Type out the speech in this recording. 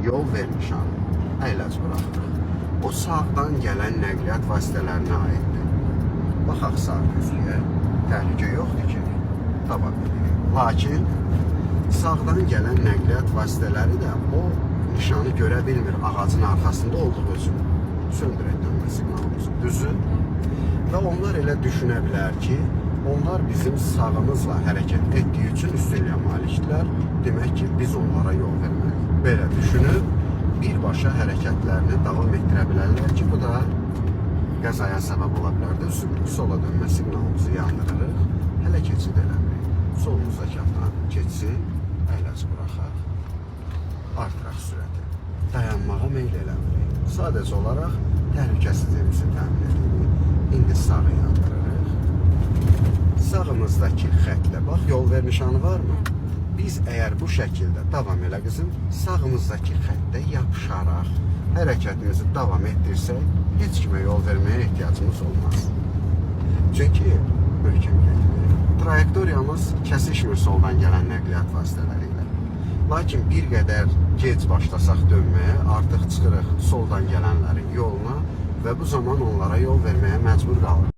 yol vermişəm, əyləc buraxırıq. O sağdan gələn nəqliyyat vasitələrinə aiddir. Baxaq sağ gözlüyə, təhlükə yoxdur ki, davam edirik. Lakin sağdan gələn nəqliyyat vasitələri də o nişanı görə bilmir ağacın arxasında olduğu üçün söndürək dönmə siqnalımızı, düzü. Və onlar elə düşünə bilər ki, onlar bizim sağımızla hərəkət etdiyi üçün üstünlüyə malikdirlər. Demək ki, biz onlara yol verməliyik. Belə düşünüb, birbaşa hərəkətlərini davam etdirə bilərlər ki, bu da qəzaya səbəb ola bilər. Sola dönmə siqnalımızı yandırırıq, hələ keçid eləmirik. Solumuzdakı avtomobil keçsin, əyləci buraxaq, artıraq sürəti. Dayanmağa meyl eləmirik. Sadəcə olaraq təhlükəsizliyimizi təmin edirik. İndi sağı yandırırıq. Sağımızdakı xətlə, bax, yol ver nişanı varmı? Biz əgər bu şəkildə davam elə qızım, sağımızdakı xəttə yapışaraq hərəkətimizi davam etdirsək, heç kimə yol verməyə ehtiyacımız olmaz. Çünki möhkəm gedirik. Trayektoriyamız kəsişmir soldan gələn nəqliyyat vasitələri ilə. Lakin bir qədər gec başlasaq dönməyə, artıq çıxırıq soldan gələnlərin yoluna və bu zaman onlara yol verməyə məcbur qalırıq.